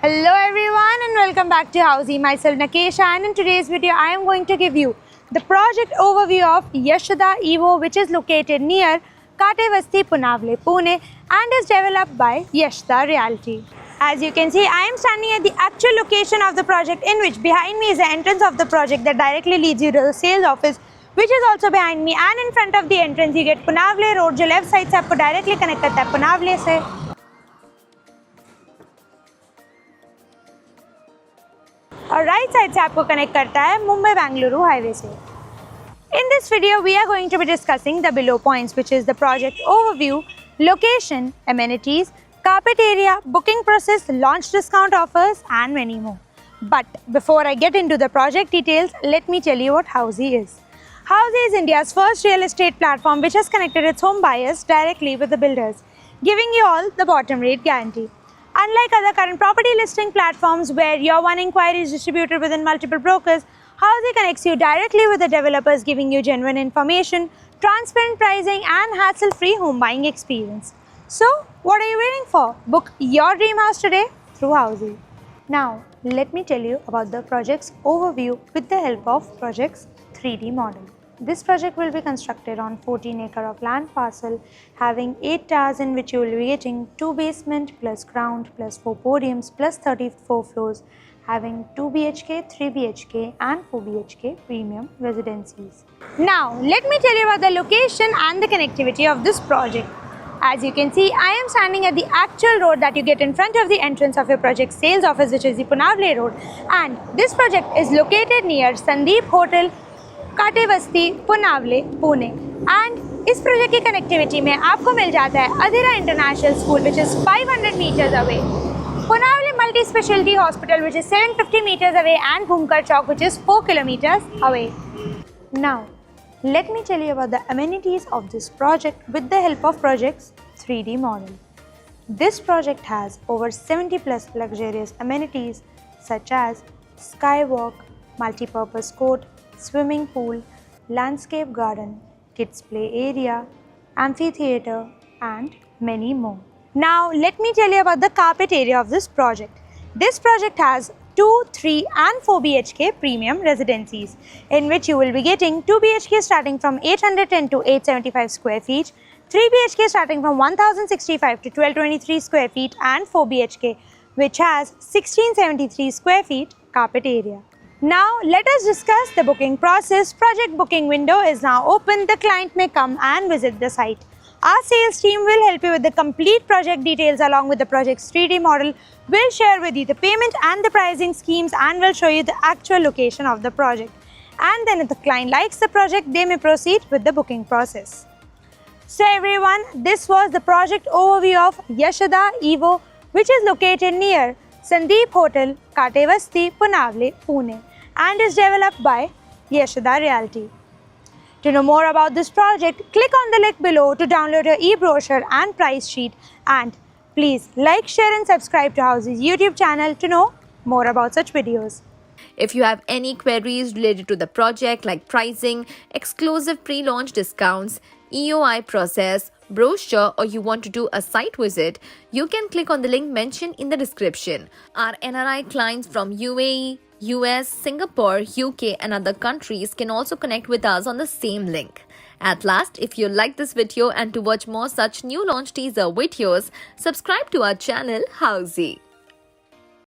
Hello everyone and welcome back to Housey. Myself Nakesha, and in today's video I am going to give you the project overview of Yashoda Evo, which is located near Katevasti, Punavle, Pune and is developed by Yashoda Realty. As you can see, I am standing at the actual location of the project, in which behind me is the entrance of the project that directly leads you to the sales office, which is also behind me, and in front of the entrance you get Punavle Road, जो left side से आपको directly connect करता है Punavle से. और right side से आपको connect करता है मुंबई बेंगलुरु हाईवे से. In this video, we are going to be discussing the below points, which is the project overview, location, amenities, carpet area, booking process, launch discount offers, and many more. But before I get into the project details, let me tell you what Housey is. Housey is India's first real estate platform which has connected its home buyers directly with the builders, giving you all the bottom rate guarantee. Unlike other current property listing platforms where your one inquiry is distributed within multiple brokers, Housey connects you directly with the developers, giving you genuine information, transparent pricing and hassle-free home buying experience. So, what are you waiting for? Book your dream house today through Housey. Now, let me tell you about the project's overview with the help of project's 3D model. This project will be constructed on 14 acre of land parcel having 8 towers, in which you will be getting 2 basement plus ground plus 4 podiums plus 34 floors, having 2 BHK, 3 BHK and 4 BHK premium residencies. Now let me tell you about the location and the connectivity of this project. As you can see, I am standing at the actual road that you get in front of the entrance of your project sales office, which is the Punavle Road, and this project is located near Sandeep Hotel, Katewasti, Punawale, Pune. And इस project की connectivity में आपको मिल जाता है Adhira international school, which is 500 meters away, Punawale multi speciality hospital, which is 750 meters away, and Bhumkar Chowk, which is 4 kilometers away. Now, let me tell you about the amenities of this project with the help of project's 3D model. This project has over 70 plus luxurious amenities such as skywalk, multi-purpose court, swimming pool, landscape garden, kids play area, amphitheater and many more. Now let me tell you about the carpet area of this project. This project has 2, 3 and 4 BHK premium residencies, in which you will be getting 2 BHK starting from 810 to 875 square feet, 3 BHK starting from 1065 to 1223 square feet and 4 BHK which has 1673 square feet carpet area. Now let us discuss the booking process. Project booking window is now open. The client may come and visit the site. Our sales team will help you with the complete project details along with the project's 3D model. We'll share with you the payment and the pricing schemes, and we'll show you the actual location of the project. And then if the client likes the project, they may proceed with the booking process. So everyone, this was the project overview of Yashoda Evo, which is located near Sandeep Hotel, Katevasti, Punavle, Pune, and is developed by Yashoda Realty. To know more about this project, click on the link below to download your e-brochure and price sheet, and please like, share and subscribe to Housey's YouTube channel to know more about such videos. If you have any queries related to the project like pricing, exclusive pre-launch discounts, EOI process, brochure, or you want to do a site visit, you can click on the link mentioned in the description. Our NRI clients from UAE, US, Singapore, UK and other countries can also connect with us on the same link. At last, if you like this video and to watch more such new launch teaser videos, subscribe to our channel Housey.